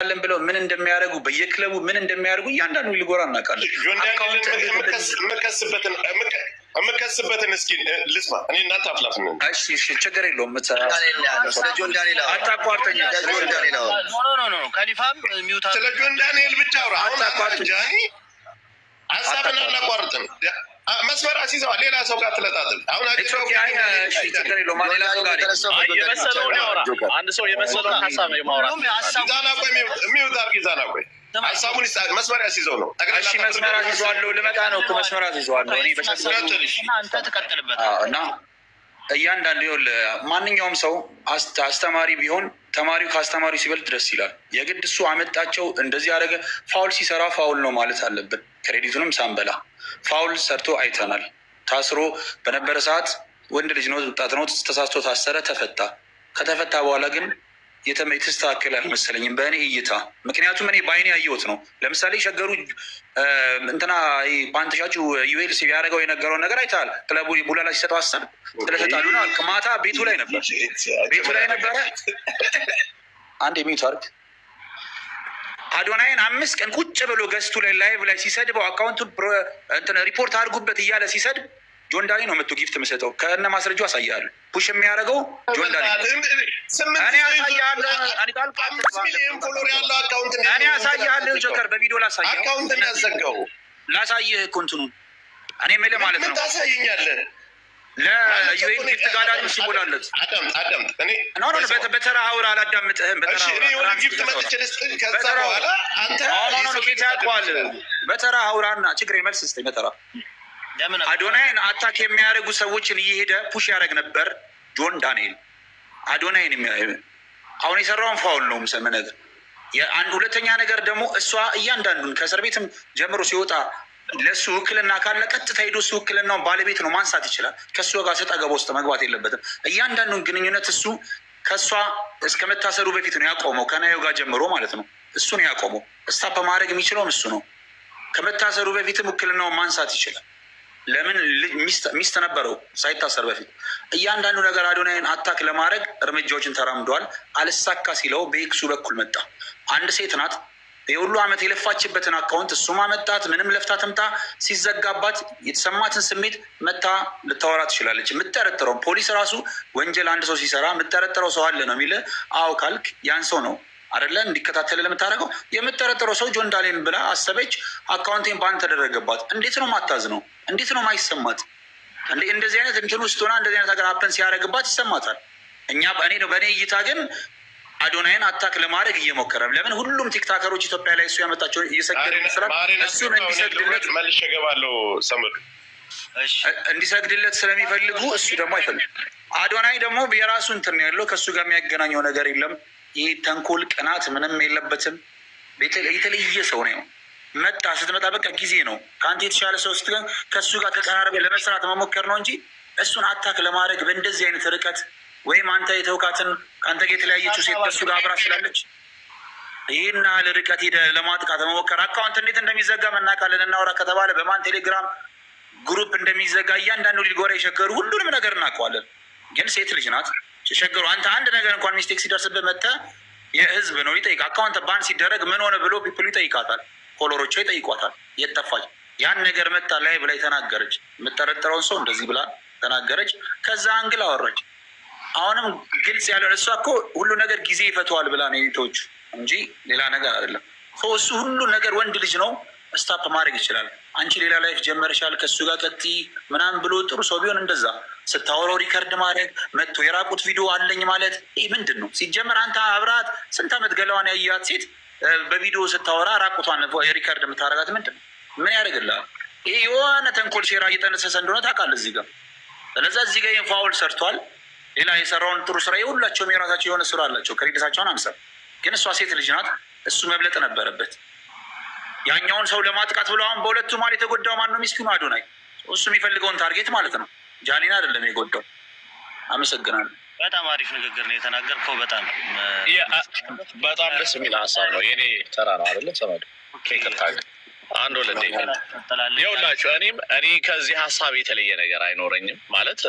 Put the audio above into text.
ለን ብለው ምን እንደሚያደርጉ በየክለቡ ምን እንደሚያደርጉ እያንዳንዱ ሊጎራ እናውቃለን። የምከስበትን እስኪ ልስማ። እኔ እናንተ አፍላፍ ነን። እሺ ችግር የለውም። ስለ ጆን ዳንኤል አታቋርጠኛ። ከሊፋም ስለ ጆን ዳንኤል ብቻ አውራ። አሁን ጃኒ ሀሳብን አናቋርጥም። መስመር አስይዘዋል። ሌላ ሰው ጋር ትለጣጥል። አሁን ችግር የለውም። ሌላ ሰው ጋር የመሰለውን ያወራ። አንድ ሰው የመሰለውን ሀሳብ የማውራት ዛና ቆይ የሚውጣ አርጊ ዛና ቆይ ሀሳቡን መስመር ያስይዘው ነው። እሺ መስመር አስይዘዋለሁ። ልመጣ ነው እኮ መስመር አስይዘዋለሁ። እኔ አንተ ትቀጥልበት እና እያንዳንዱ ይኸውልህ ማንኛውም ሰው አስተማሪ ቢሆን ተማሪው ከአስተማሪው ሲበልጥ ደስ ይላል። የግድ እሱ አመጣቸው እንደዚህ ያደረገ ፋውል ሲሰራ ፋውል ነው ማለት አለብን። ክሬዲቱንም ሳንበላ ፋውል ሰርቶ አይተናል። ታስሮ በነበረ ሰዓት ወንድ ልጅ ነው፣ ወጣት ነው፣ ተሳስቶ ታሰረ፣ ተፈታ። ከተፈታ በኋላ ግን የተስተካከለ አልመሰለኝም በእኔ እይታ። ምክንያቱም እኔ በአይኔ ያየሁት ነው። ለምሳሌ ሸገሩ እንትና ፓንትሻችሁ ዩኤልሲ ያደረገው የነገረውን ነገር አይተሃል። ክለቡ ቡላላ ሲሰጠው ሀሳብ ስለተጣሉ ነው። ማታ ቤቱ ላይ ነበረ አንድ የሚዩት አርግ አዶናይን 5 ቀን ቁጭ ብሎ ገዝቱ ላይ ላይቭ ላይ ሲሰድበው አካውንቱን ሪፖርት አድርጉበት እያለ ሲሰድብ ጆን ዳኒ ነው መቶ ጊፍት የምሰጠው ከእነ ማስረጃው አሳያለሁ። ፑሽ የሚያደርገው ጆን ዳኒ እኔ አሳያለሁ። ጆከር በቪዲዮ ላሳይህ እኮ እንትኑን እኔ የምልህ ማለት ነው። ታሳየኛለህ ለዩኤን ጊፍት ጋር ሲሞላለት በተራ አውራ አላዳምጥህም። በተራ አውራና ችግር መልስ ስጠኝ። በተራ አዶናይን አታክ የሚያደርጉ ሰዎችን እየሄደ ፑሽ ያደረግ ነበር ጆን ዳንኤል። አዶናይን አሁን የሰራውን ፋውል ነው ምሰምነግር። ሁለተኛ ነገር ደግሞ እሷ እያንዳንዱን ከእስር ቤትም ጀምሮ ሲወጣ ለሱ ውክልና ካለ ቀጥታ ሄዶ እሱ ውክልናውን ባለቤት ነው ማንሳት ይችላል። ከእሱ ጋር ሰጣ ገባ ውስጥ መግባት የለበትም። እያንዳንዱን ግንኙነት እሱ ከእሷ እስከ መታሰሩ በፊት ነው ያቆመው። ከናዮ ጋር ጀምሮ ማለት ነው እሱ ነው ያቆመው። ስታፕ ማድረግ የሚችለውም እሱ ነው። ከመታሰሩ በፊትም ውክልናውን ማንሳት ይችላል። ለምን ሚስት ነበረው ሳይታሰር በፊት። እያንዳንዱ ነገር አዶናይን አታክ ለማድረግ እርምጃዎችን ተራምደዋል። አልሳካ ሲለው በኤክሱ በኩል መጣ። አንድ ሴት ናት የሁሉ ዓመት የለፋችበትን አካውንት እሱማ መጣት ምንም ለፍታ ትምጣ ሲዘጋባት የተሰማትን ስሜት መታ ልታወራ ትችላለች። የምጠረጥረው ፖሊስ ራሱ ወንጀል አንድ ሰው ሲሰራ የምጠረጥረው ሰው አለ ነው የሚል። አዎ ካልክ ያን ሰው ነው አይደለ እንዲከታተል ለምታደርገው። የምጠረጥረው ሰው ጆን ዳንኤል ብላ አሰበች። አካውንቴን ባን ተደረገባት። እንዴት ነው ማታዝ ነው? እንዴት ነው ማይሰማት? እንደዚህ አይነት እንትን ውስጥ ሆና እንደዚህ አይነት ነገር ሀፐን ሲያደርግባት ይሰማታል። በእኔ እይታ ግን አዶናይን አታክ ለማድረግ እየሞከረ ለምን ሁሉም ቲክታከሮች ኢትዮጵያ ላይ እሱ ያመጣቸው እየሰገዱ ስራ እሱን እንዲሰግድለት መልሼ እገባለሁ። ሰምክ እንዲሰግድለት ስለሚፈልጉ እሱ ደግሞ አይፈልግም። አዶናይ ደግሞ የራሱ እንትን ያለው ከእሱ ጋር የሚያገናኘው ነገር የለም። ይህ ተንኮል ቅናት ምንም የለበትም። የተለየ ሰው ነው። መጣ ስትመጣ በቃ ጊዜ ነው። ከአንተ የተሻለ ሰው ስትገኝ ከእሱ ጋር ተቀራረበ ለመስራት መሞከር ነው እንጂ እሱን አታክ ለማድረግ በእንደዚህ አይነት ርቀት ወይም አንተ የተውካትን ከአንተ ጋር የተለያየችው ሴት ከሱ ጋር አብራ ስላለች ይህን ያህል ርቀት ሄደ ለማጥቃት መሞከር። አካውንት እንዴት እንደሚዘጋ መናቃለን። እናውራ ከተባለ በማን ቴሌግራም ግሩፕ እንደሚዘጋ እያንዳንዱ ሊጎራ የሸገሩ ሁሉንም ነገር እናውቀዋለን። ግን ሴት ልጅ ናት የሸገሩ። አንተ አንድ ነገር እንኳን ሚስቴክ ሲደርስብህ መጥተህ የህዝብ ነው ይጠይቅ። አካውንት ባን ሲደረግ ምን ሆነ ብሎ ፒፕሉ ይጠይቃታል። ፎሎሮቿ ይጠይቋታል። የት ጠፋች? ያን ነገር መጣ ላይ ብላ ተናገረች። የምጠረጥረውን ሰው እንደዚህ ብላ ተናገረች። ከዛ አንግል አወረች። አሁንም ግልጽ ያለውን እሷ እኮ ሁሉ ነገር ጊዜ ይፈተዋል ብላ ነው ቶቹ እንጂ ሌላ ነገር አይደለም። እሱ ሁሉ ነገር ወንድ ልጅ ነው ስታፕ ማድረግ ይችላል። አንቺ ሌላ ላይፍ ጀመርሻል ከእሱ ጋር ቀጥይ ምናምን ብሎ ጥሩ ሰው ቢሆን እንደዛ ስታወራው ሪከርድ ማድረግ መጥቶ የራቁት ቪዲዮ አለኝ ማለት ይህ ምንድን ነው? ሲጀመር አንተ አብረሃት ስንት ዓመት ገላዋን ያያት ሴት በቪዲዮ ስታወራ ራቁቷን ሪከርድ የምታደርጋት ምንድን ነው? ምን ያደርግልሃል? ይህ የሆነ ተንኮል ሴራ እየጠነሰሰ እንደሆነ ታውቃለህ እዚህ ጋር። ስለዛ እዚህ ጋር ይህን ፋውል ሰርቷል። ሌላ የሰራውን ጥሩ ስራ የሁላቸውም የራሳቸው የሆነ ስራ አላቸው። ክሬዲታቸውን አንሰብ። ግን እሷ ሴት ልጅ ናት። እሱ መብለጥ ነበረበት። ያኛውን ሰው ለማጥቃት ብሎ አሁን በሁለቱ ማለት የተጎዳው ማን ነው? ሚስኪኑ አዶናይ። እሱ የሚፈልገውን ታርጌት ማለት ነው። ጃኒን አይደለም የጎዳው። አመሰግናለሁ። በጣም አሪፍ ንግግር ነው የተናገርከው። በጣም ደስ የሚል ሀሳብ ነው። የኔ ተራ ነው አይደለ? ሰማዱ ይቅርታ አንድ ወለደ ይሁላችሁ። እኔ ከዚህ ሀሳብ የተለየ ነገር አይኖረኝም ማለት